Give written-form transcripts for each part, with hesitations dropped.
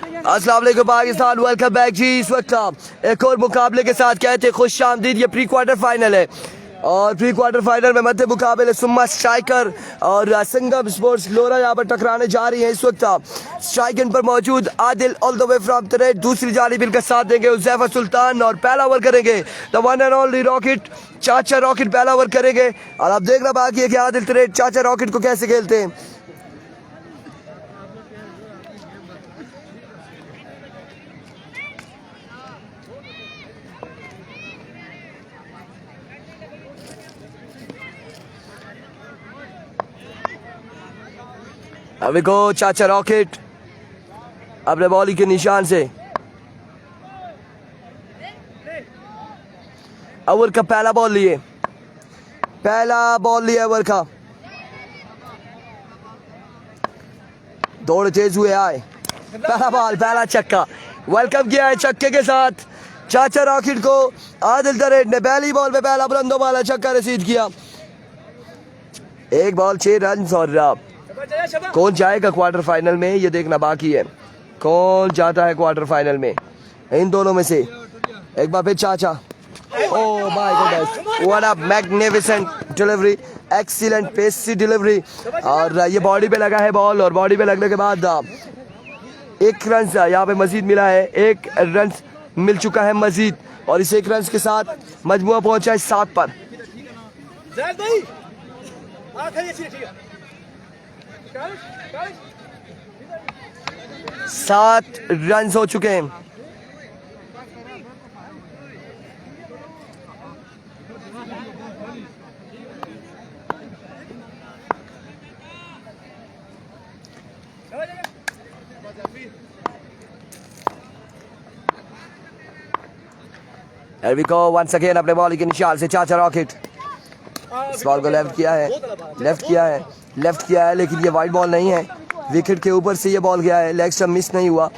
अस्सलाम वालेकुम Pakistan, welcome back जी। इस वक्त एक और मुकाबले के साथ कहते हैं खुश आमदीद। ये प्री क्वार्टर फाइनल है और प्री क्वार्टर फाइनल में मध्य मुकाबले सुम्मा स्ट्राइकर और संगम स्पोर्ट्स लोरा यहाँ पर टकराने जा रही है। इस वक्त स्ट्राइकिंग पर मौजूद Adil all the way from तरेट, दूसरी जानिब इनका साथ देंगे उज़ैफा सुल्तान और पहला ओवर करेंगे the one and only rocket, चाचा रॉकेट पहला ओवर करेंगे। और अब देखना बाकी है कि आदिल तरेट चाचा रॉकेट को कैसे खेलते हैं। अभी को चाचा रॉकेट अपने बॉलिंग के निशान से ओवर का पहला बॉल लिए, ओवर का दौड़ तेज हुए आए, पहला बॉल पहला छक्का वेलकम किया है छक्के के साथ चाचा रॉकेट को। आदिल तरेट ने पहली बॉल पे पहला बुलंदो वाला छक्का रिसीव किया। एक बॉल 6 रन और कौन जाएगा क्वार्टर फाइनल में ये देखना बाकी है, कौन जाता है क्वार्टर फाइनल में इन दोनों में से। एक बार फिर चाचा, oh my goodness, what a magnificent delivery, excellent pacey delivery. और ये बॉडी पे लगा है बॉल और बॉडी पे लगने के बाद 1 रन यहाँ पे मजीद मिला है, 1 रन मिल चुका है मजीद और इस 1 रन के साथ मजमुआ पहुंचा है 7 पर। 7 रन हो चुके हैं। Here we go once again अपने बॉल के निशान से चाचा रॉकेट इस बॉल को लेफ्ट किया है लेकिन ये वाइड बॉल नहीं है, विकेट के ऊपर से ये बॉल गया है, लेग स्टंप मिस नहीं हुआ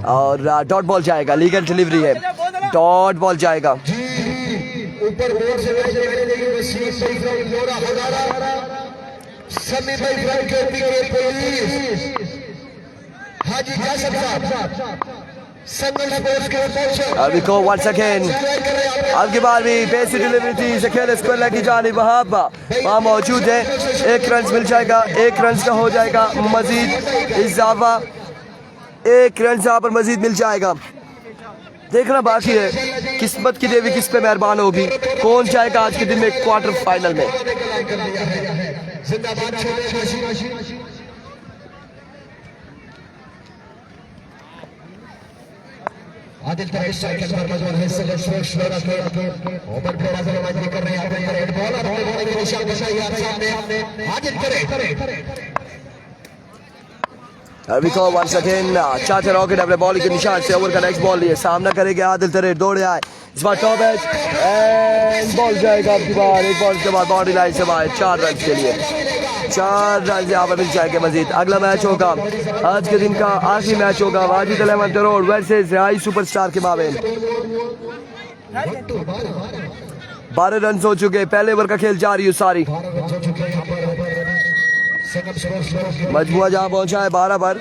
और डॉट बॉल जाएगा। लीगल डिलीवरी है, डॉट बॉल जाएगा। अभी को once again अब की बार भी पेसी डिलीवरी थी शकील स्क्वायर की जानिब, वहाँ मौजूद है। 1 रन मिल जाएगा, 1 रन का हो जाएगा मजीद इजाफा, 1 रन यहाँ पर मजीद मिल जाएगा। देखना बाकी है किस्मत की देवी किस पे मेहरबान होगी, कौन जाएगा आज के दिन में क्वार्टर फाइनल में। आदिल तरेट स्ट्राइकर पर मौजूद है लोरा के ओवर प्लेयर आजल वाजरी कर रहे हैं। आदिल तरेट बॉलर अपने बॉलिंग के निशान पर सामने आदिल तरेट। अभी को once again चाचा रॉकेट अपने बॉलिंग के निशान से ओवर का नेक्स्ट बॉल लिए सामना करेंगे आदिल तरेट, दौड़े आए इस बार टॉप एज एंड बॉल जाएगा। अब की बार एक बॉल के बाद बॉडी लाइन से बाहर 4 रन के लिए, 4 रन यहाँ पर मिल जाएंगे मजीद। अगला मैच होगा आज के दिन का आखिरी मैच होगा वाजिद अहमद तरोड़ वर्सेस रिहाई सुपरस्टार के माबेन। 12 रन हो चुके, पहले ओवर का खेल जारी है सारी। मजमुआ जहाँ पहुंचा है 12 पर।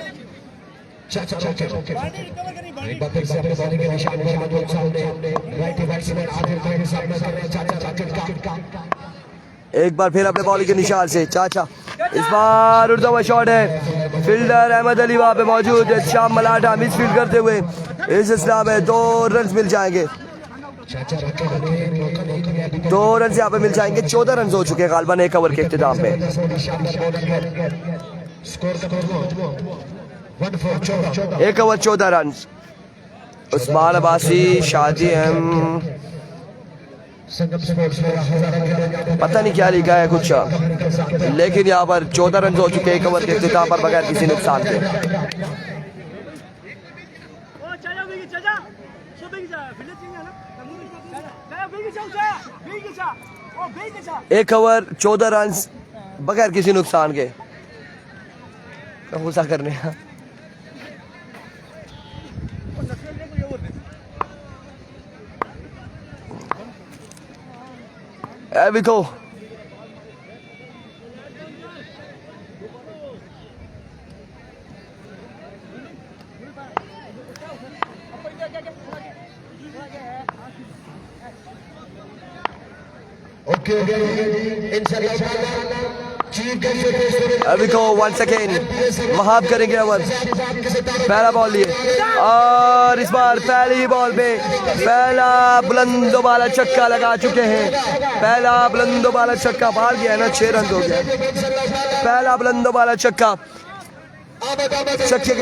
एक बार फिर अपने बॉलिंग के निशान से चाचा, इस बार उड़ता हुआ शॉट है, फील्डर अहमद अली वहाँ पे मौजूद है, शाम मलाटा मिस फील्ड करते हुए इस इस्लाम में 2 रन मिल जाएंगे, 2 रन यहाँ पे मिल जाएंगे। 14 रन हो चुके हैं गालबन 1 ओवर के इख्तिताम में। 1 ओवर 14 रन। उस्मान अब्बासी शादी पता नहीं क्या लिखा है कुछ, लेकिन यहाँ पर 14 रन हो चुके 1 ओवर के इख्तिताम पर बगैर किसी नुकसान के। एक ओवर 14 रन बगैर किसी नुकसान के गुस्सा करने का। अभी को ओके इंशाल्लाह अभी को वंस अगेन वहाब करेंगे अवर पहला बॉल लिए और इस बार पहली बॉल पे पहला बुलंदो वाला छक्का लगा चुके हैं। पहला बुलंदो वाला छक्का बाहर गया है ना, 6 रन हो गया। पहला बुलंदो वाला छक्का छक्के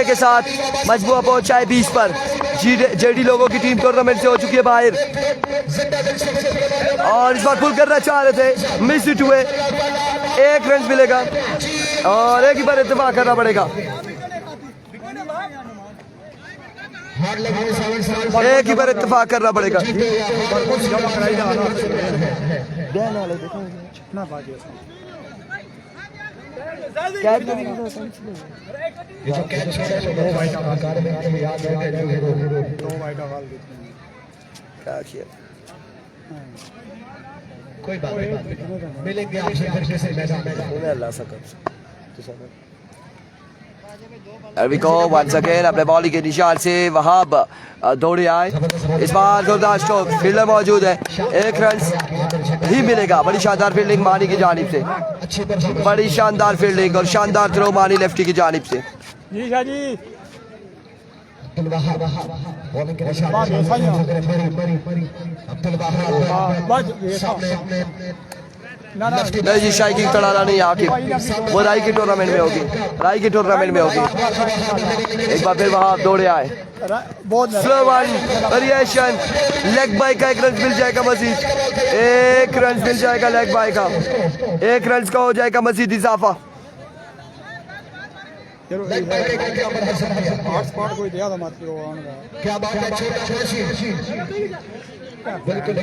के साथ मजबूआ पहुंचा है 20 पर। जेडी लोगों की टीम टूर्नामेंट से हो चुकी है बाहर और इस बार पुल करना चाह रहे थे, मिस इट हुए। 1 रन मिलेगा और एक ही बार इत्तेफाक करना पड़ेगा। एक ही बार इत्तेफाक करना पड़ेगा। कोई बात नहीं, मिलेंगे आपसे फिर से मैदान में। अल्लाह सकर अभी को वंस अगेन अपने बॉलिंग के निशान से वहाब दौड़े आए। इस बार जोरदार स्ट्रोक, फील्डर मौजूद है, 1 रन ही मिलेगा। बड़ी शानदार फील्डिंग मानी की जानिब से, बड़ी शानदार फील्डिंग और शानदार थ्रो मानी लेफ्टी की जानिब से। जी शाह जी अब्दुल वहाब बॉलिंग के निशान अब्दुल वहाब नहीं जी, शाही की तड़ाना नहीं आखिर, वो राई की टूर्नामेंट में होगी, राई की टूर्नामेंट में होगी। एक बार फिर वहां दौड़े आए, slow one variation, leg bye का 1 रन मिल जाएगा मजीद, 1 रन मिल जाएगा लेग बाय का, 1 रन का हो जाएगा मजीद इजाफा। क्या बात है, बिल्कुल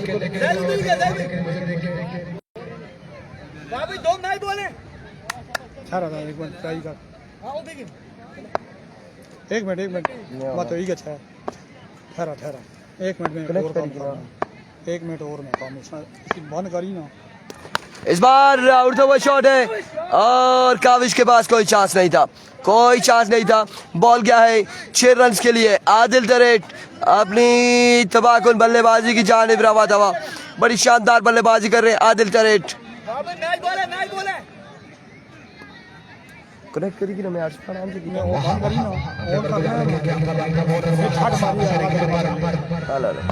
दो नहीं बोले ठहरा था, एक मिनट ट्राई कर, 1 मिनट बात तो अच्छा है। ठहरा 1 मिनट में और काम करना, 1 मिनट और में काम इसकी बंद करी ना। इस बार उड़ता हुआ शॉट है और काविश के पास कोई चांस नहीं था, कोई चांस नहीं था। बॉल गया है 6 रन के लिए। आदिल तरेट अपनी तबाहकुन बल्लेबाजी की जानिब रवा दवा, बड़ी शानदार बल्लेबाजी कर रहे हैं आदिल तरेट। कनेक्ट करी कि ना मैं आज आराम से मैं वो काम करी ना और करना है छाट मारी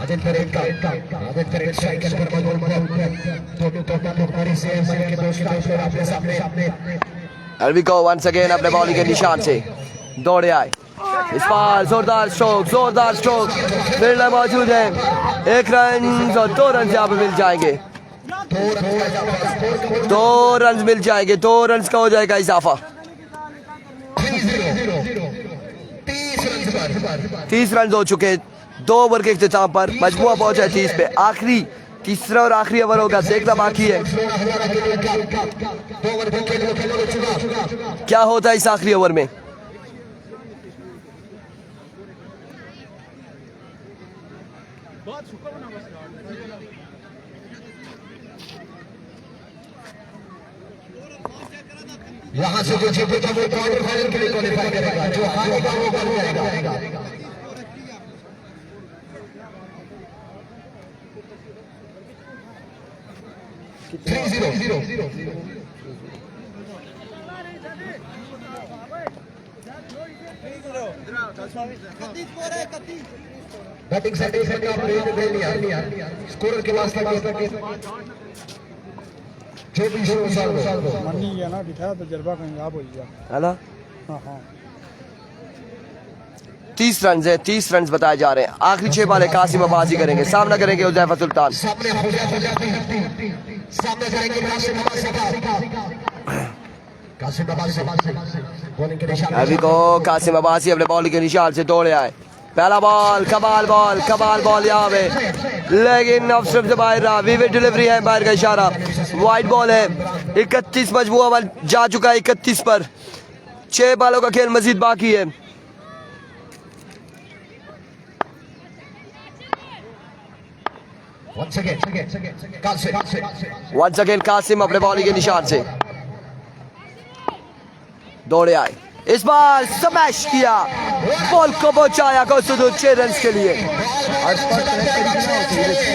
आदिल तरेट साइकिल पर से के दोस्त अपने सामने अरवी को वंस अगेन अपने बॉलिंग के निशान से दौड़े आए। इस बार जोरदार स्ट्रोक, फील्डर मौजूद है, 1 रन और 2 रन यहाँ पे मिल जाएंगे, 2 रन मिल जाएंगे, 2 रन का हो जाएगा इजाफा। 30 रन हो चुके 2 ओवर के इख्तिताम पर। मजबूआ पहुंचा है 30 पे। आखिरी तीसरा और आखिरी ओवर होगा, देखना बाकी है क्या होता है इस आखिरी ओवर में। यहाँ से जो जीतेगा वो क्वार्टर फाइनल के लिए क्वालिफाई करेगा, जो हारेगा वो बन जाएगा। 3-0 बैटिंग सेटिंग से का दे लिया स्कोरर के पास जो भी मनी गया ना बिठाया तो तजर्बा कामयाब हो गया। हेलो, हाँ 30 रन है, 30 रन बताए जा रहे हैं। आखिरी 6 बालें कासिम अब्बासी करेंगे, सामना करेंगे हुज़ैफा सुल्तान। अभी को कासिम अब्बासी अपने बॉलिंग के निशान से दौड़े आए। पहला बॉल, कमाल बॉल यहाँ पे, लेकिन ऑफ स्टंप से बाहर रहा। विविड डिलीवरी है, बाहर का इशारा, वाइड बॉल है। 31 मजबूआ बॉल जा चुका है 31 पर। 6 बालों का खेल मजीद बाकी है। वंस अगेन कासिम अपने बॉलिंग के निशान से दौड़े आए। इस बार स्मैश किया, बॉल को पहुंचाया कौसुदू 6 रन के लिए।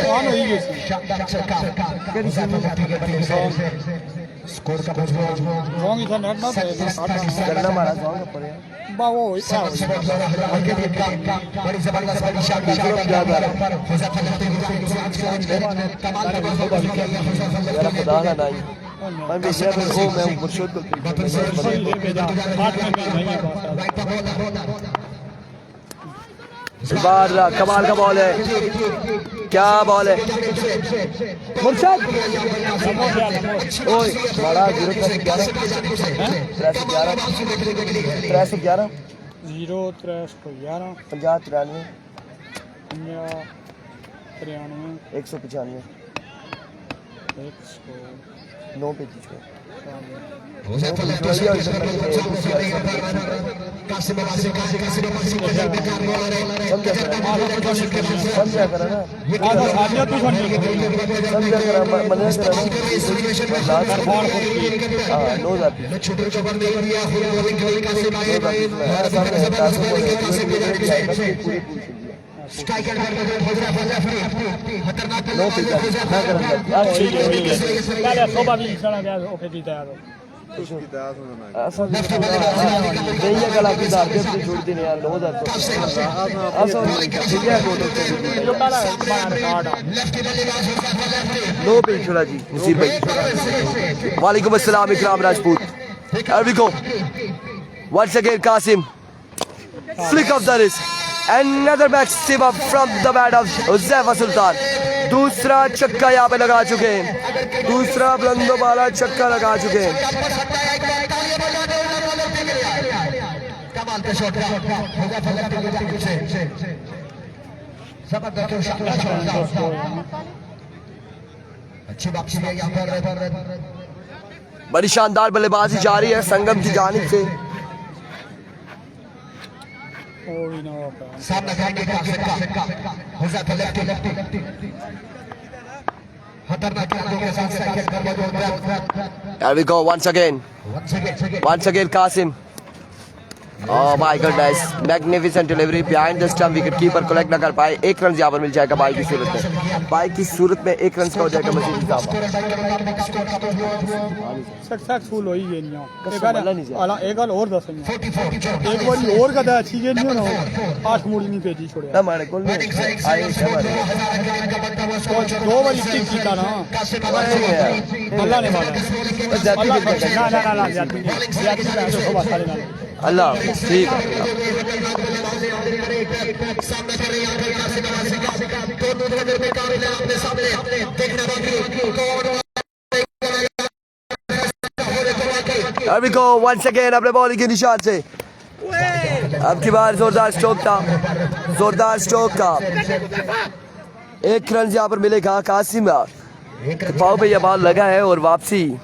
ऑन हो ही गई थी। स्कोर का मजबूत रॉन्ग इधर नेट ना करना मारा जाओ पड़े बा वो ऐसा बड़ी जबरदस्त बड़ी शानदार यार खुदा ना नहीं मैं भी शेयर हो मैं मुर्शिद को इस बार कमाल का बॉल है, क्या बॉल है मुर्शिद। ओए बड़ा 0-11 0-3-11 50-93 93 195 9 पे जीत समझा करा ना समझा करा मजा करा नो पिता ना ऐसा नहीं है कला की दार के छोड़ देने यार 2000 ऐसा ठीक है नो पे छोड़ा जी मुसीब भाई। वालेकुम अस्सलाम इकराम Rajput. Here we go once again Qasim flick of the wrist, another maximum up from the bat of Huzaifa Sultan। दूसरा छक्का यहाँ पे लगा चुके हैं, दूसरा बुलंदो वाला छक्का लगा चुके हैं। बड़ी शानदार बल्लेबाजी जारी है संगम की जानिब से। Here we go once again Qasim। Oh my goodness, magnificent delivery behind the stump, wicket keeper collect न कर पाए। 1 रन यहाँ पर मिल जाएगा बाई की सूरत में, बाई की सूरत में 1 रन का हो जाएगा मजीद इजाफा। सक्सेसफुल हो ही गई नहीं एक बार और 10 एक बार और का दा अच्छी गेम नहीं ना 8 मूड़ी नहीं भेजी छोड़े ना हमारे को नहीं आए हमारे 2 बार स्टिक जीता ना अल्लाह ने मारा ना जाती अल्लाह ठीक है। Here we go once again अपने बॉलिंग के निशान से। अब की बार जोरदार स्ट्रोक था, जोरदार स्ट्रोक था। 1 रन यहाँ पर मिलेगा कासिम। पाव पे यह बॉल लगा है और वापसी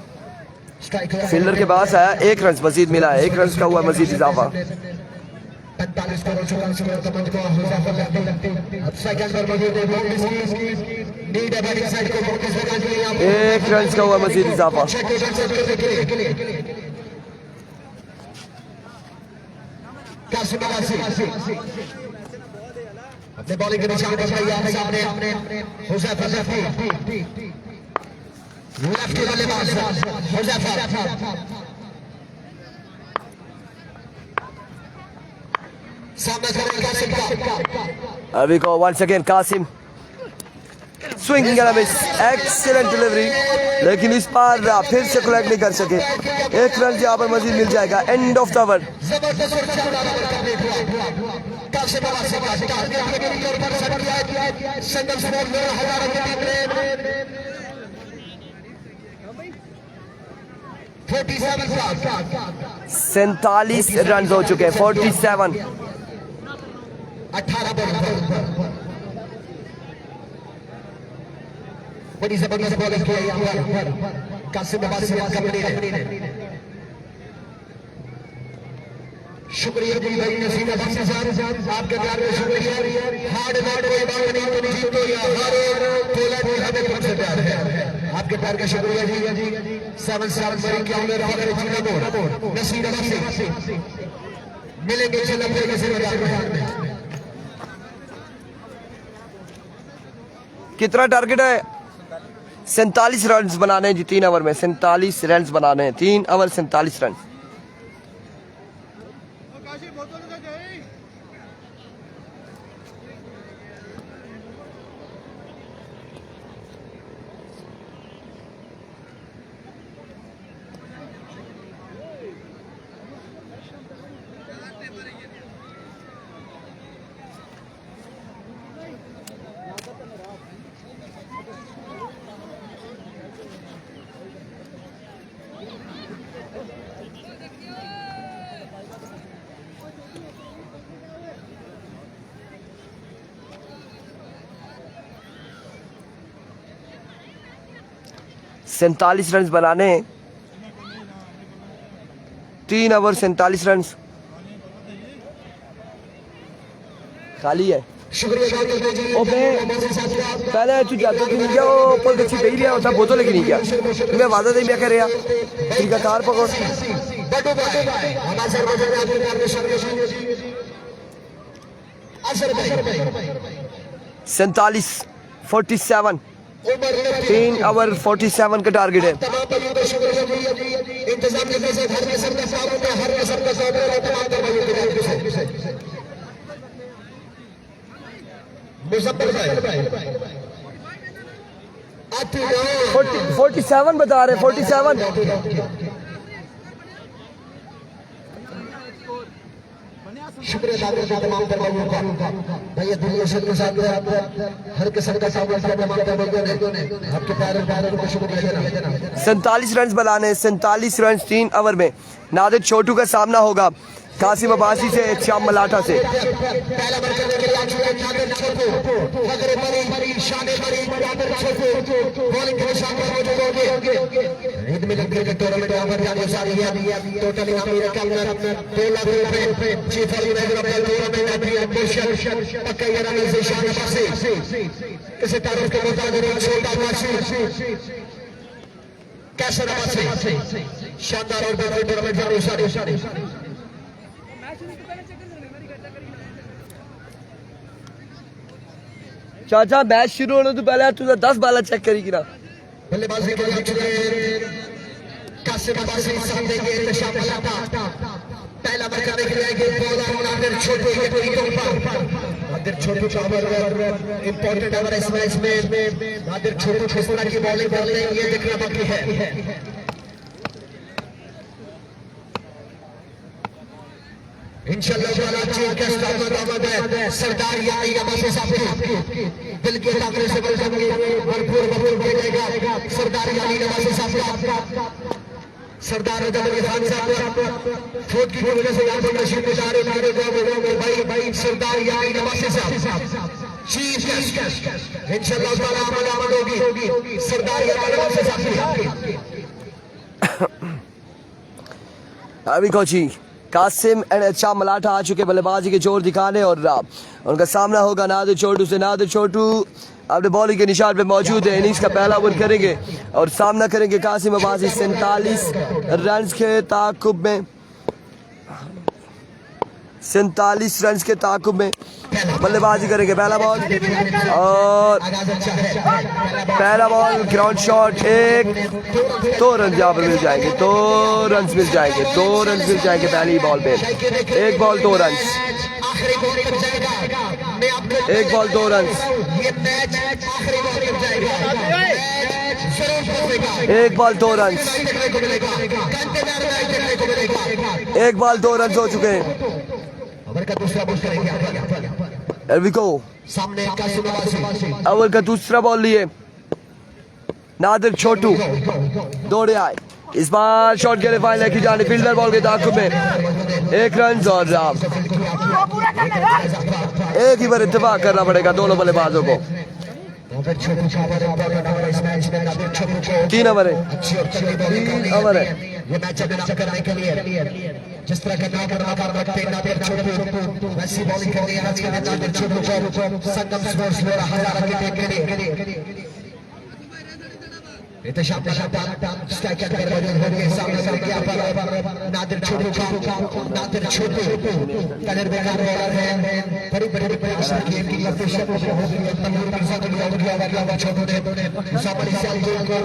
फील्डर के पास आया। 1 रन मजीद मिला है, 1 रन का हुआ मजीद इजाफा। 1 रन का हुआ मजीद इजाफा। अपने बॉलिंग के निशान पर तैयार है सामने हुज़ैफा लेफ्ट के बल्लेबाज हुज़ैफा सामने Qasim। Here we go once again Qasim swinging and a miss, excellent delivery, लेकिन इस बार फिर से कलेक्ट नहीं कर सके। 1 रन यहाँ पर मजीद मिल जाएगा। And of the over. सैंतालीस रन हो चुके हैं। 47 बड़ी जबरदस्त बॉलिंग की कासिम कंपनी ने। शुक्रिया जी भाई नसीम अहमद साहब, आपके प्यार में शुक्रिया। हार्ड वर्क कोई बात नहीं, तुम जीतो या हारो, पोलैंड हमें तुमसे प्यार है। आपके प्यार का शुक्रिया जी। 7 स्टार बड़ी क्या नसीम अहमद मिलेंगे इंशाल्लाह फिर किसी मैदान में। कितना टारगेट है? 47 रन बनाने हैं जी 3 ओवर में। 47 रन बनाने हैं 3 ओवर 47 रन। सैंतालीस रन बनाने हैं 3 ओवर 47 रन। खाली है। ओबे पहले तू जातो कि नहीं गया वो ऊपर गच्छी पे ही लिया होता बोतल लेके नहीं गया मैं वादा नहीं मैं कह रहा ठीक है कार पकड़ 47 3 ओवर 47 का टारगेट है। मुजफ्फर 47 बता रहे 47। शुक्रिया तमाम तरबाइयों का भैया दुनिया से के साथ हर किस्म का सामान तमाम तरबाइयों ने आपके प्यारे को शुक्रिया देना। 47 रन बनाने 47 रन 3 ओवर में। नादिर छोटू का सामना होगा कासिम अब्बासी से श्याम मलाठा से। पहला मरकज के लिए नादिर छोटू फखरे मरी शाने मरी नादिर छोटू बॉलिंग के निशान पर मौजूद होंगे। ईद मिलन क्रिकेट टूर्नामेंट ओवर जाने सारी है टोटल इनाम रकम 2 लाख रुपए chief organiser of the tournament official पक्का यानी से शान अब्बासी किसी तारुफ के मुताबिक छोटा अब्बासी कैसर अब्बासी शानदार और बेहतरीन टूर्नामेंट जाने सारी चाचा मैच शुरू होने तो पहले तुझे 10 बाला चेक करी गिरा। बल्लेबाजी के लिए चुने कासिम अब्बासी सामने के इंतशाम मलाठा पहला मरकज के लिए आएंगे नादिर छोटू के तरीकों पर नादिर छोटू का ओवर इंपॉर्टेंट ओवर इस मैच में नादिर छोटू किस तरह की बॉलिंग करते हैं ये देखना बाकी है। इंशाल्लाह ताला चीफ गेस्ट आमद है सरदार यानी अब्बासी साहब दिल के ताकरे से भरपूर किया जाएगा सरदार यानी अब्बासी साहब सरदार अली खान साहब फौज की वजह से यहाँ पर नशीब गुजार भाई सरदार यानी अब्बासी साहब चीफ गेस्ट इंशाल्लाह ताला आमद होगी सरदार यानी अब्बासी साहब। अभी कोची कासिम एंड अच्छा मलाठा आ चुके बल्लेबाजी के जोर दिखाने और उनका सामना होगा नादिर छोटू से। नादिर छोटू अपने बॉलिंग के निशान पे मौजूद है। इनिंग्स का पहला ओवर करेंगे और सामना करेंगे कासिम अब्बासी 47 रन के ताकुब में 47 रन के ताकुब में बल्लेबाजी करेंगे। पहला बॉल और पहला बॉल ग्राउंड शॉट 2 रन जहाँ पर मिल जाएंगे 2 रन मिल जाएंगे 2 रन मिल जाएंगे पहली बॉल पे। 1 ball 2 run 1 ball 2 run 1 ball 2 run 1 ball 2 run हो चुके हैं। सामने कासिम अब्बासी ओवर का दूसरा बॉल लिए नादिर छोटू दौड़े आए। इस बार शॉट के लिए फाइनल की जाने फील्डर बॉल के ताकुब में 1 रन और एक ही बार इत्तेफाक करना पड़ेगा दोनों बल्लेबाजों को। 3 ओवर है 3 ओवर है। ये मैच करने के लिए जिस तरह का नाम रखते हैं नादिर छोटू वैसी बॉलिंग कर रही है आज के नादिर छोटू को संगम स्पोर्ट्स लोरा हजारा के लिए इंतशाम स्ट्राइकर पर मौजूद होंगे सामने से क्या पर नादिर छोटू कलर बेकार बॉलर है बड़ी बड़ी प्रयास किए कि ऑफिशियल को तमूर के साथ गया छोटू ने सामने से को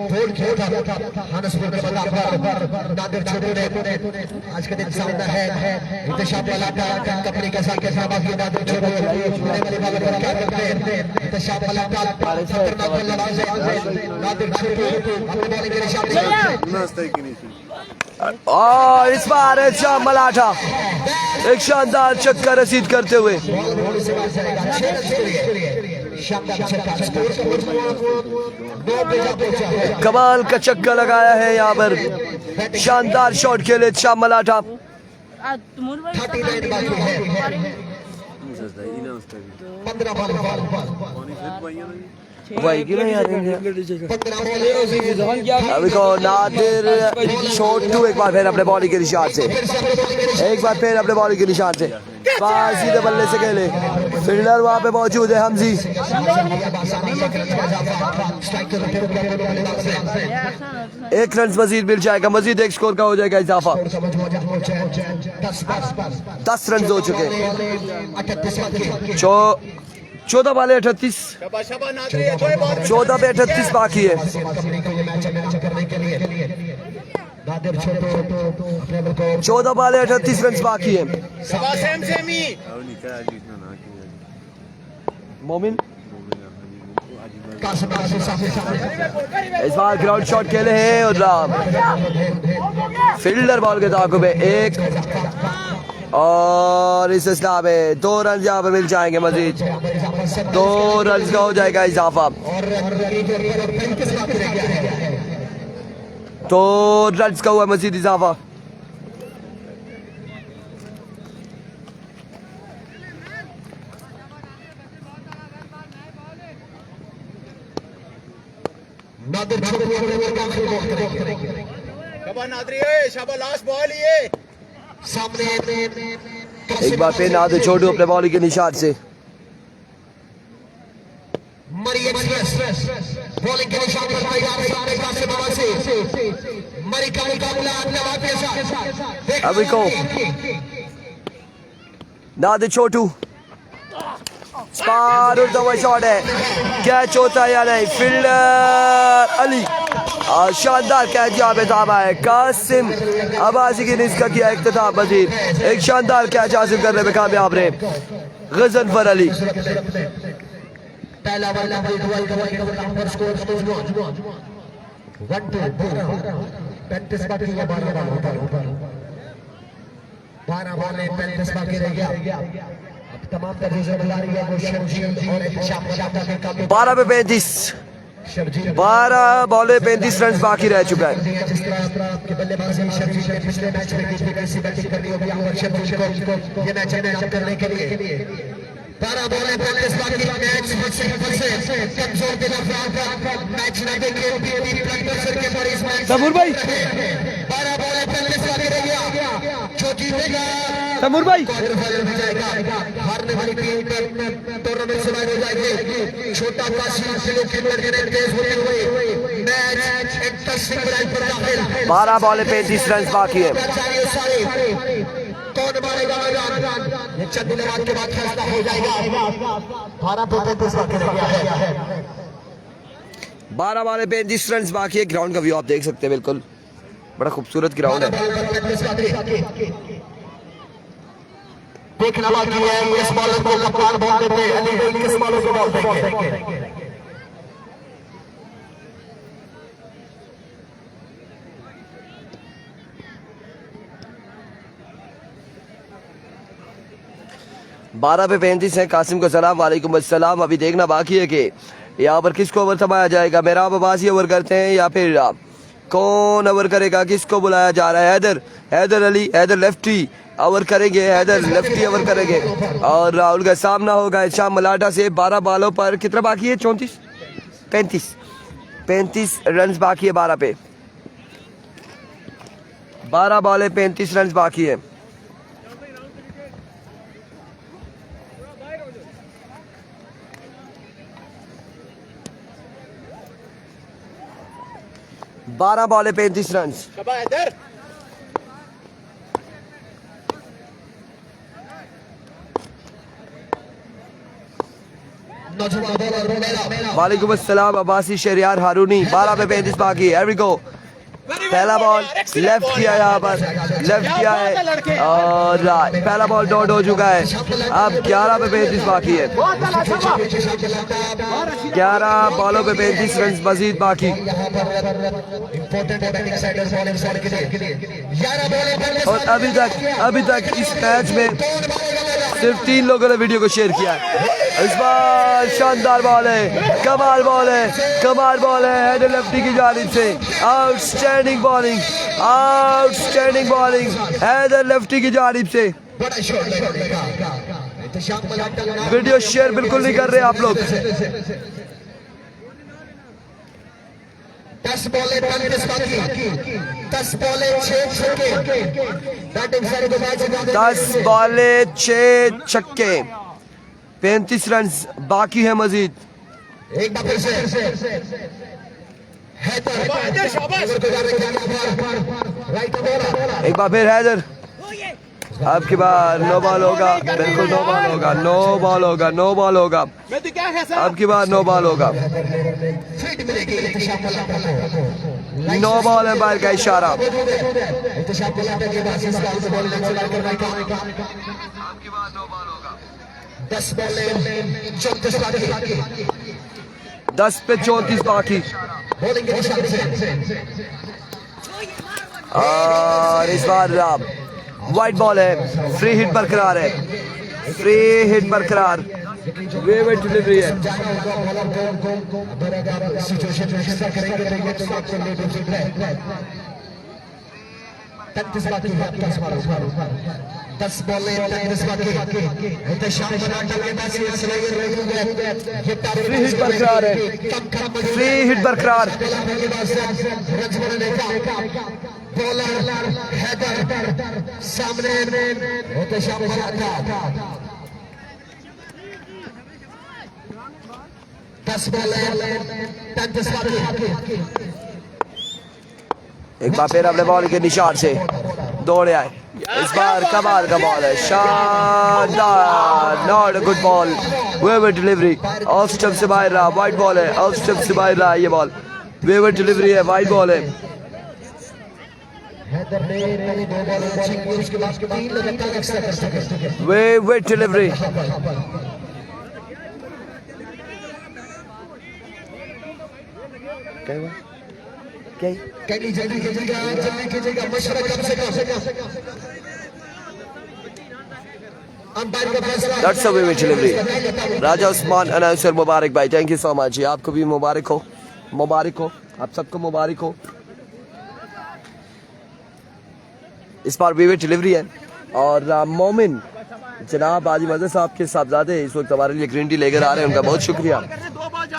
बोल खेला हानसपुर के बराबर नादिर छोटू ने आज के दिन सामना है इंतशाब वाला का कंपनी के साथ बाकी नादिर छोटू बड़े बड़े बॉलर क्या करते हैं इंतशाब वाला का खतरनाक बल्लेबाज है नादिर छोटू अपने बॉलिंग के निशान और इस बार शाह मलाठा एक शानदार छक्का रसीद करते हुए कमाल का छक्का लगाया है यहाँ पर शानदार शॉट खेले शाह मलाठा वही क्यों नहीं आ रही अभी को नादिर छोटू एक बार फिर अपने बॉडी के निशान से सीधे बल्ले से खेले फील्डर वहां पे मौजूद है हमजी एक रन मजीद मिल जाएगा मजीद एक स्कोर का हो जाएगा इजाफा 10 रन हो चुके 14 वाले 38 14 पे 38 बाकी है 14 वाले 38 रन बाकी है मोमिन इस बार ग्राउंड शॉट खेले हैं और फील्डर बॉल के ताक़ुब में एक और इस इस्लाह में 2 रन यहाँ पर मिल जाएंगे मजीद 2 रन का हो जाएगा इजाफा 2 रन का हुआ मजीद इजाफा एक बार फिर नादिर छोटू अपने बॉलिंग के निशान से मरी एक्सप्रेस बॉलिंग के निशान पर मरी का मुकाबला अभी को नादिर छोटू स्पार उड़ता हुआ शॉट है कैच होता है या नहीं फील्डर अली शानदार कैच यहाँ पे थामा है कासिम अब्बासी की निस्का किया इख्तिताम मजीद एक शानदार कैच हासिल करने में कामयाब रहे गजनफर अली पहला वाला स्कोर 35 बाकी है 12 बॉलें 35 बाकी रह गया तमाम तरीके बुला रही है वो शर्जील और शाम शाम के काम 12 पे 35 12 बॉले 35 रन बाकी रह चुका है जिस तरह के बल्लेबाजी शर्जील ने पिछले मैच में कैसी बैटिंग करनी होगी और शर्जील को ये मैच में करने के लिए 12 बॉलें 35 बाकी मैच से कमजोर दिल मैच न देखे के पर इस मैच तमूर भाई 12 बॉलें 35 बाकी रह गया जो जीतेगा तमूर भाई हारने वाली टीम टूर्नामेंट से बाहर हो जाएगी छोटा काशी जिले के अंदर तेज होते हुए मैच इंटरेस्टिंग पर दाखिल 12 बॉले 35 रन बाकी है कौन मारेगा ये चंद दिनों के बाद फैसला हो जाएगा 12 पे 35 बाकी रह गया है 12 बॉले 35 रन बाकी है ग्राउंड का व्यू आप देख सकते हैं बिल्कुल बड़ा खूबसूरत ग्राउंड है देखना बाकी है इस बॉलर को कप्तान बॉल देते हैं अली किस बॉलर को बॉल देंगे बारह पे 35 है कासिम को सलाम वालेकुम अस्सलाम अभी देखना बाकी है कि यहाँ पर किसको ओवर थमाया जाएगा मेरा अब्बासी ओवर करते हैं या फिर कौन ओवर करेगा किसको बुलाया जा रहा है हैदर अली हैदर लेफ्टी ओवर करेंगे हैदर लेफ्टी ओवर करेंगे और राहुल का सामना होगा शाह मलाठा से 12 बॉलों पर कितना बाकी है 35 रन बाकी है 12 पे 12 बॉले 35 रन बाकी है बारह बॉले 35 रन नौजवान बॉलर रोमेरो। वालेकुम अस्सलाम अब्बासी शहरियार हारूनी। 12 पे 35 बाकी। Here we go। पहला बॉल लेफ्ट किया, यहाँ पर लेफ्ट किया है और पहला बॉल डॉट हो चुका है। अब 11 पे 35 बाकी है। 11 बॉलों पे 35 रन मजीद बाकी। और अभी तक इस मैच में सिर्फ 3 लोगों ने वीडियो को शेयर किया है। इस बार शानदार बॉल है, कमाल बॉल है, कमाल बॉल है हेडर लेफ्टी की जानिब से। आउटस्टैंडिंग बॉलिंग हैदर लेफ्टी की जानिब से। वीडियो शेयर बिल्कुल नहीं कर रहे आप लोग। 10 बॉलें 35 बाकी। 10 बॉलें 6 छक्के। 10 बॉलें 6 छक्के, 35 रन बाकी है मजीद। एक बार फिर से एक बार फिर हैदर। अब की बार नो बॉल होगा, बिल्कुल नो बॉल होगा, नो बॉल होगा, नो बॉल होगा। अब की बार नो बॉल होगा, नो बॉल है, बाहर का इशारा। 10 पे 34 बाकी। और इस बार वाइट बॉल है, फ्री हिट बरकरार है, फ्री हिट बरकरार। वेट डिलीवरी है। फ्री हिट बरकरार है, फ्री हिट बरकरार। सामने एक बार फिर अपने बॉल के निशान से दौड़े आए। इस बार कमाल का बॉल है, शानदार, not a good ball, waver delivery, off stump से बाहर रहा, वाइड बॉल है, ऑफ स्टंप से बाहर रहा ये बॉल, वेवर डिलीवरी है, वाइड बॉल है। Waver delivery. जल्दी कीजिएगा मशवरा कम से कम। That's a way delivery. Raja Usman announcer Mubarak भाई, थैंक यू सो मच। आपको भी मुबारक हो, मुबारक हो, आप सबको मुबारक हो। इस बार विवेट डिलीवरी है और मोमिन जनाब आजी मजर साहब के साहबजादे इस वक्त हमारे लिए ग्रीन टी लेकर आ रहे हैं, उनका बहुत शुक्रिया।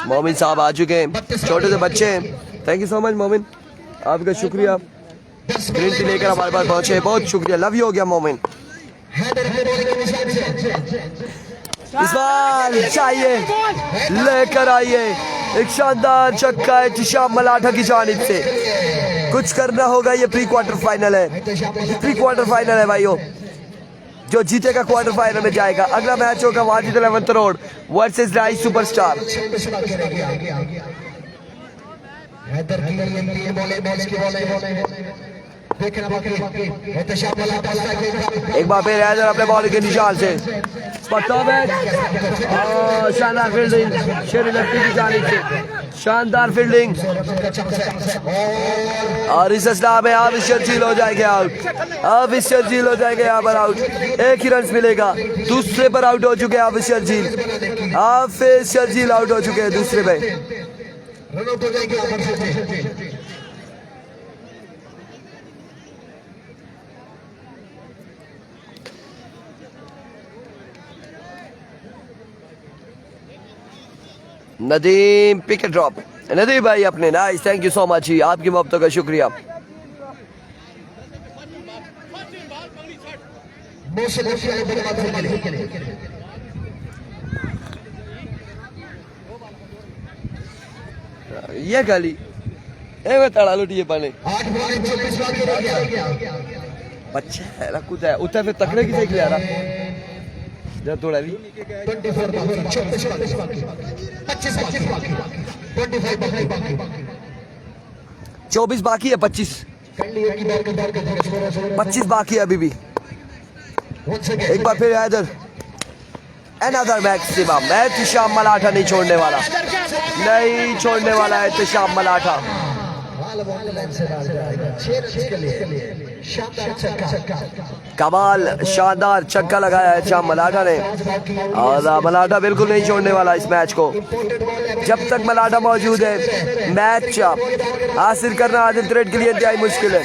मोमिन साहब आ चुके हैं, छोटे से बच्चे हैं, थैंक यू सो मच मोमिन, आपका शुक्रिया। ग्रीन टी लेकर हमारे पास पहुंचे, बहुत शुक्रिया, लव यू हो गया मोमिन। इस बार चाहिए लेकर आइए एक शानदार छक्का है इत्तिशाम मलाठा की जानिब से। कुछ करना होगा, ये प्री क्वार्टर फाइनल है, प्री क्वार्टर फाइनल है भाइयों। जो जीतेगा क्वार्टर फाइनल में जाएगा। अगला मैच होगा वाजिद अल रोड वर्सेस राइस सुपरस्टार। एक बार फिर हैदर अपने बॉल के निशान से शानदार फील्डिंग शेर लफ्टी की जानिब से, शानदार फील्डिंग। और इस असला में आप शर्जील हो जाएंगे आउट, अब शर्जील हो जाएंगे यहाँ पर आउट। एक ही रन मिलेगा, दूसरे पर आउट हो चुके हैं आप शर्जील, आप शर्जील आउट हो चुके हैं दूसरे पे। नदीम पिक ड्रॉप, नदीम भाई अपने nice, thank you so much जी, आपकी मोहब्बतों का शुक्रिया। ये गली तड़ा लुटिए पाने बच्चा है कुछ है उतना फिर तकड़े की देख लिया। जरा थोड़ा भी 24 बाकी 24 बाकी 25 बाकी 25 बाकी 24 बाकी है, 25 बाकी है अभी भी। एक बार फिर हैदर, अनदर मैक्सिमम। एहतिशाम मलाठा नहीं छोड़ने वाला, नहीं छोड़ने वाला है एहतिशाम मलाठा। कमाल शानदार छक्का लगाया है एहतिशाम मलाठा ने, और मलाठा बिल्कुल नहीं छोड़ने वाला इस मैच को। जब तक मलाठा मौजूद है मैच हासिल करना आदिल ट्रेड के लिए इंतहाई मुश्किल है।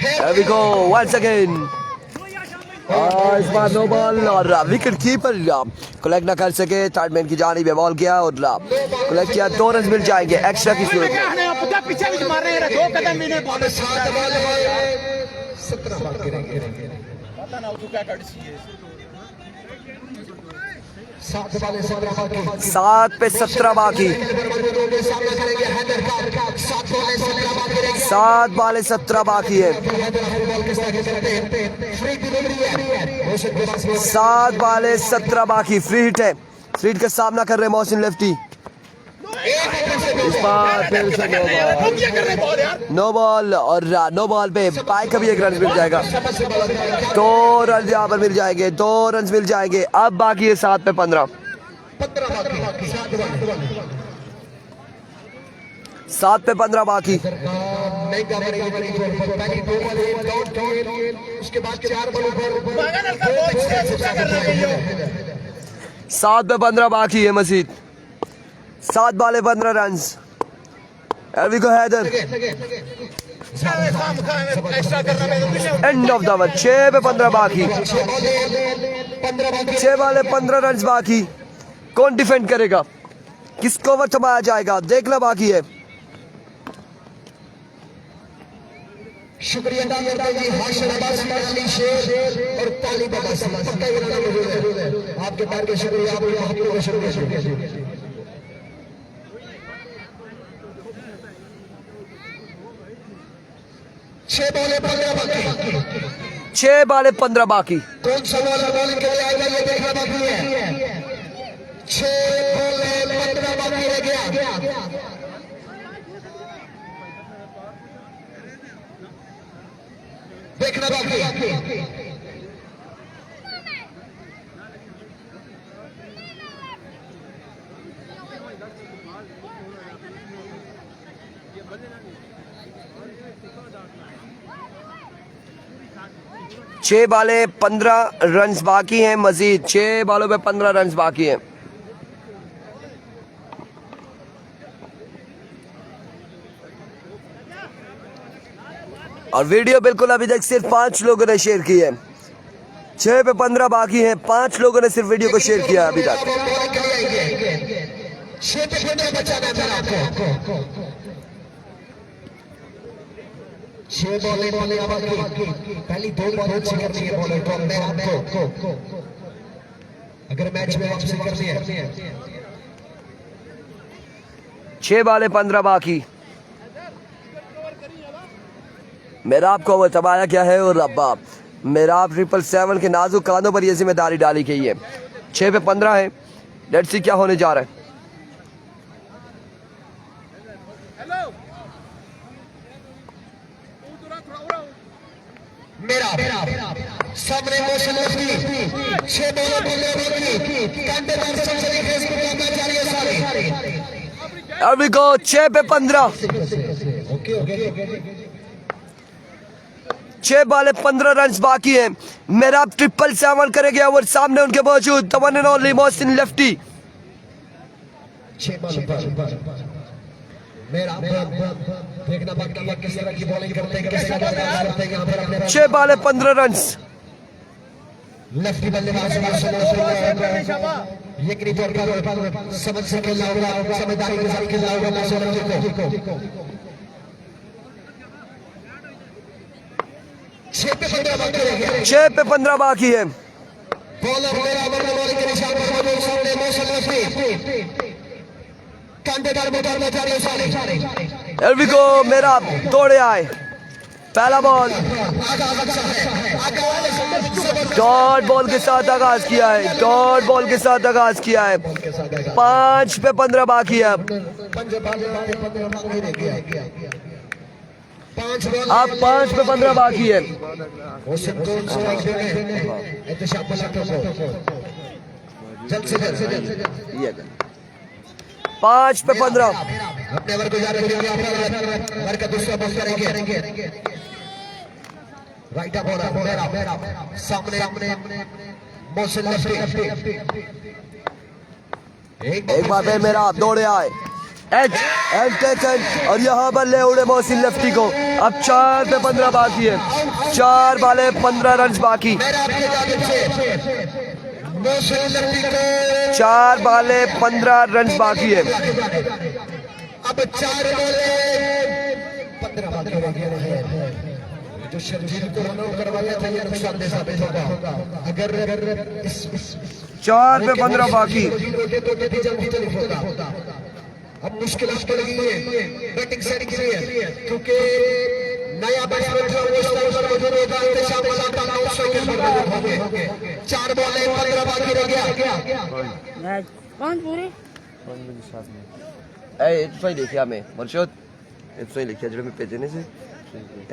Here we go once again. इस बार नो बॉल और विकेट कीपर कलेक्ट ना कर सके, थर्ड मैन की जानिब है बॉल किया और कलेक्ट किया। 2 रन मिल जाएंगे एक्स्ट्रा की सूरत में। 7 पे 17 बाकी, 7 बाले 17 बाकी है। 7 बाले 17 बाकी। फ्री हिट है, फ्री हिट का सामना कर रहे हैं मोहसिन लेफ्टी। इस बार फिर से नो बॉल और नो बॉल पे पाई का भी 1 रन मिल जाएगा। 2 रन यहाँ पर मिल जाएंगे, 2 रन मिल जाएंगे। अब बाकी है 7 पे 15, 7 पे 15 बाकी। 7 पे 15 बाकी है मजीद। 7 balls 15 runs. Haider end of the over. 6 पे 15 बाकी, 6 बाले 15 रन बाकी। कौन डिफेंड करेगा, किसको ओवर थमाया जाएगा, देखना बाकी है। शुक्रिया अदा करता हूं जी हाशिर अब्बास अली शेर और तालिब अब्बास पक्का ये नाम मौजूद है। आपके प्यार के शुक्रिया, आपके हकीम का शुक्रिया। 6 बाले 15 बाकी, 6 बाले 15 बाकी। कौन सा बॉलर बॉलिंग के लिए आएगा ये देखना बाकी है। 6 बाले 15 बाकी रह गया। देखना बाकी। छह बाले 15 रन बाकी हैं मजीद। 6 बालों पे 15 रन बाकी हैं। और वीडियो बिल्कुल अभी तक सिर्फ 5 लोगों ने शेयर की है। 6 पे 15 बाकी हैं, 5 लोगों ने सिर्फ वीडियो को शेयर किया अभी तक। 6 पे 15 बचाना है आपको। 6 बॉलें पहली 2 बॉल करनी है बॉलर को। मैं आपको अगर मैच में वापसी करनी है 6 बाले 15 बाकी। मेरा आपको वो तबाया क्या है और रब्बा मेरा 777 के नाजुक कानों पर यह जिम्मेदारी डाली गई है। 6 पे 15 है। लेट्स सी क्या होने जा रहा है। मेरा सामने मोशन की 6 बॉलों की कांटेदार सेंचुरी फेसबुक का मैच जारी है सारे। Here we go, 6 पे 15। 6 बाले 15 रन बाकी हैं। मेरा 777 करेगा और सामने उनके मौजूद the one and only Mohsin lefty. 6 ball मेरा देखना बाकी है किस तरह की बॉलिंग करते हैं, किस तरह का करते हैं यहां पर अपने 6 बाले 15 रन। लेफ्टी बल्लेबाज ये क्रिकेट पर समझ से खेलना होगा, समझदारी के साथ खेलना होगा मोहसिन को। 6 पे 15 बाकी रह गया। 6 पे 15 बाकी है। बॉलर मेरा बल्लेबाजी के निशान पर मौजूद सामने मोहसिन लेफ्टी। कांटेदार मोटर में जा रही है साले Here we go, मेरा दौड़े आए। पहला बॉल डॉट बॉल के साथ आगाज किया है, डॉट बॉल के साथ आगाज किया है। 5 पे 15 बाकी है। अब 5 पे 15 बाकी है। 5 पे 15 अपने ओवर को जा रहे हैं, ओवर का दूसरा बॉल करेंगे। राइट अप मेरा सामने मोशन लेफ्ट। एक बार फिर मेरा दौड़े आए, एज एंड टेकन, और यहाँ बल्ले उड़े मोहसिन लेफ्टी को। अब 4 पे 15 बाकी है। 4 बाले 15 रन बाकी। 4 बाले 15 रन बाकी है। अब 4 बॉले 15 बाकी रह गए हैं। जो शर्जील को रन आउट करवाया था, ये नुकसानदेह साबित होगा। अगर 4 पे 15 बाकी। अब मुश्किल बढ़ गई है बैटिंग साइड के लिए, क्योंकि नया बैट्समैन जो वो स्टाइल पर मौजूद होगा। इंतजाम वाला टाइम आउट से खेल पर होंगे। 4 बॉल 15 बाकी रह गया। मैच कौन पूरे सही लिखिया मैं मुर्शद, सही लिखिया जो मैं भेजने से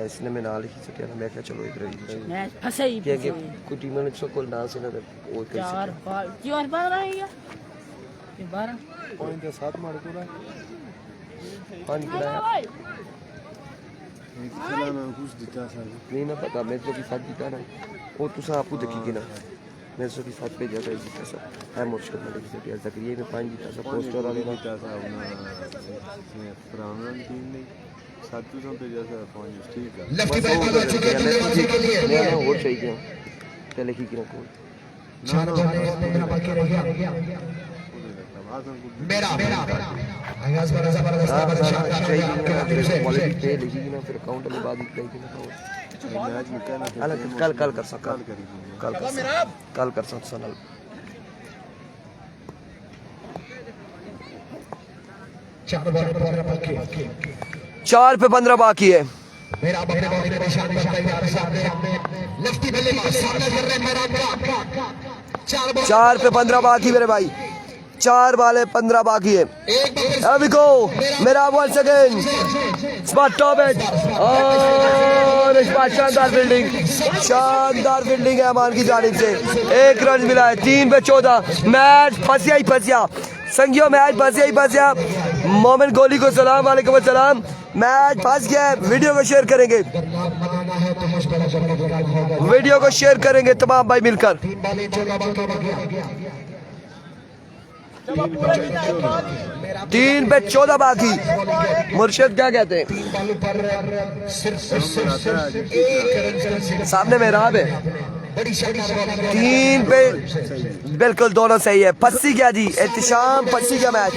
इसने में ना लिखी सके ना। मैं क्या चलो इधर ही मैच फंसे ही क्या कि कुछ टीमों ने कोल ना से ना वो कर 4 बॉल 4 बार रह गया। 12 पॉइंट 7 मार पूरा पानी पिलाया खिलाना कुछ दिखा सर नहीं ना पता। मैं तो की साथ जीता ना वो तो सा आपको देखिए ना। मैं तो की साथ पे जाता है जीता सब है मुश्किल में देखिए यार जकरिया में 5 जीता सब पोस्टर वाले ना जीता था अपना प्राणन टीम ने 700 पे जैसा 5 ठीक है। लेफ्टी बैट को अच्छी गेंदबाजी के लिए मैं और सही किया पहले की ना कोई 4 बॉल 15 बाकी रह गया। मेरा आगाज बड़ा जबरदस्त क्वालिटी पे लिखी ना फिर अकाउंट में बाद में ना मैच में कहना कल कर सकता कल कर सकता सनल 4 बॉल 15 बाकी। 4 पे 15 बाकी है। मेरा अपने बॉल के निशान पर तैयार सामने लेफ्टी बल्लेबाज सामने कर रहे हैं। मेरा 4 पे 15 बाकी मेरे भाई। 4 बाले 15 बाकी है। अभी को मेरा once again spot top edge और स्पॉट शानदार फील्डिंग है अमान की जानिब से। 1 रन मिला है। 3 पे 14 मैच फंसिया ही फंसिया संगियो, मैच फंसिया ही फंसिया। मोमिन गोली को सलाम वालेकुम अस्सलाम। मैच फंस गया है। वीडियो को शेयर करेंगे, वीडियो को शेयर करेंगे तमाम भाई मिलकर। 3 पे 14 बाकी। मुर्शिद क्या कहते हैं? सामने में राब है। 3 पे बिल्कुल दोनों सही है। फंसी गया जी एहतिशाम, फंसी गया मैच।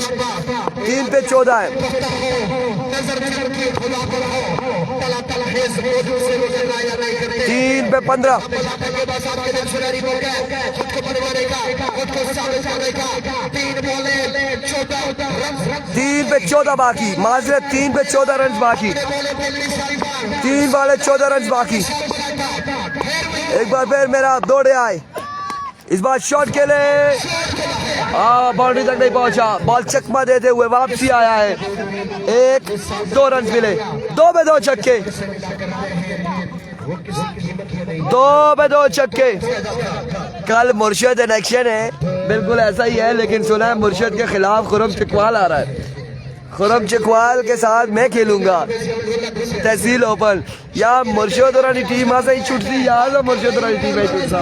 3 पे 14 है। 3 पे 15। 3 पे 14 बाकी। माजरत 3 पे 14 रन बाकी। 3 बाले 14 रन बाकी। एक बार फिर मेरा दौड़े आए। इस बार शॉट के लिए बाउंड्री तक नहीं पहुंचा। बॉल चकमा देते हुए वापसी आया है। 1-2 रन मिले। 2 पे 2 छक्के। 2 पे 2 छक्के। कल मुर्शिद इलेक्शन है, बिल्कुल ऐसा ही है। लेकिन सुना है मुर्शिद के खिलाफ खुरम चकवाल आ रहा है। खुरम चकवाल के साथ मैं खेलूंगा तहसील ओपन। या मुर्शिद और टीम से ही छुटती यार, मुर्शिद और टीम में छुटता।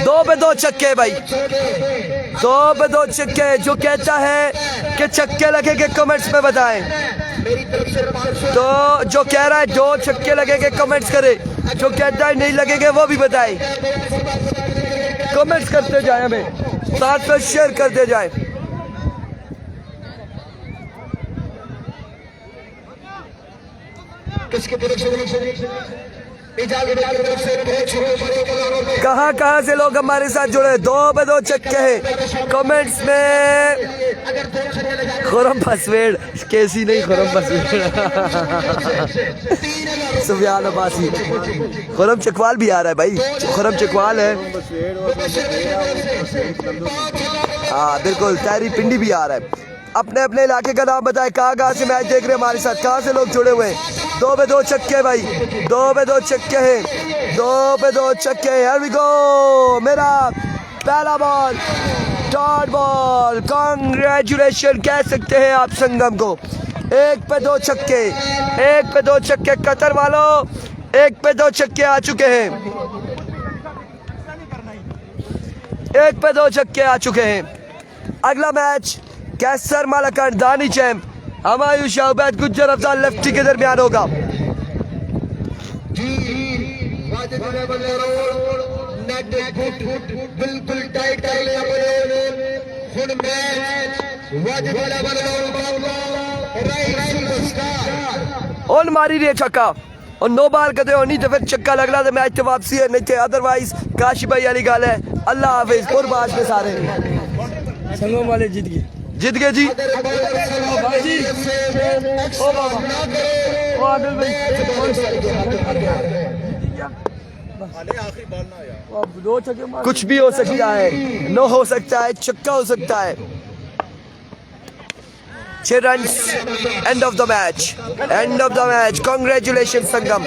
दो पे 2 छक्के भाई। 2 पे 2 छक्के। जो कहता है कि छक्के लगेंगे कमेंट्स में बताएं। तो जो कह रहा है 2 छक्के लगेंगे कमेंट्स करे। जो कहता है नहीं लगेंगे वो भी बताए। कमेंट्स करते जाए, हमें साथ में शेयर करते जाए। किसकी तरफ से इजाजत की तरफ से बहुत कहाँ कहाँ से लोग हमारे साथ जुड़े, 2 पे 2 छक्के हैं कमेंट्स में। अगर 2 छक्के लगा खुरम पसवेड़ केसी नहीं, खुरम पसवेड़ सुफियान अब्बासी। खुरम चकवाल भी आ रहा है भाई, खुरम चकवाल है। हाँ बिल्कुल, तैरी पिंडी भी आ रहा है। अपने अपने इलाके का नाम बताए, कहाँ से मैच देख रहे हैं हमारे साथ, कहाँ से लोग जुड़े हुए हैं। 2 पे 2 छक्के भाई, 2 पे 2 छक्के हैं, 2 पे 2 छक्के। हियर वी गो, मेरा पहला बॉल, डॉट बॉल। कांग्रेचुलेशन कह सकते हैं आप संगम को। 1 पे 2 छक्के, 1 पे 2 छक्के कतर वालों, 1 पे 2 छक्के आ चुके हैं, 1 पे 2 छक्के आ चुके हैं। अगला मैच कैसर मालाकान दानी चैम्प हमायूं शाहबाद गुज्जर अफजाल लेफ्टी के दरमियान होगा। बिल्कुल टाइट कर लिया हुण ओन मारी रही छक्का और 9 बाल कदे होनी तो फिर छक्का लगना तो मैच तो वापसी है, नहीं थे अदरवाइज काशी भाई वाली गाल है। अल्लाह हाफिज और बात में सारे संगम वाले जीत गए जी। कुछ भी हो सकता है, नो हो सकता है, छक्का हो सकता है। 6 run, and of the match, and of the match. Congratulation Sangam.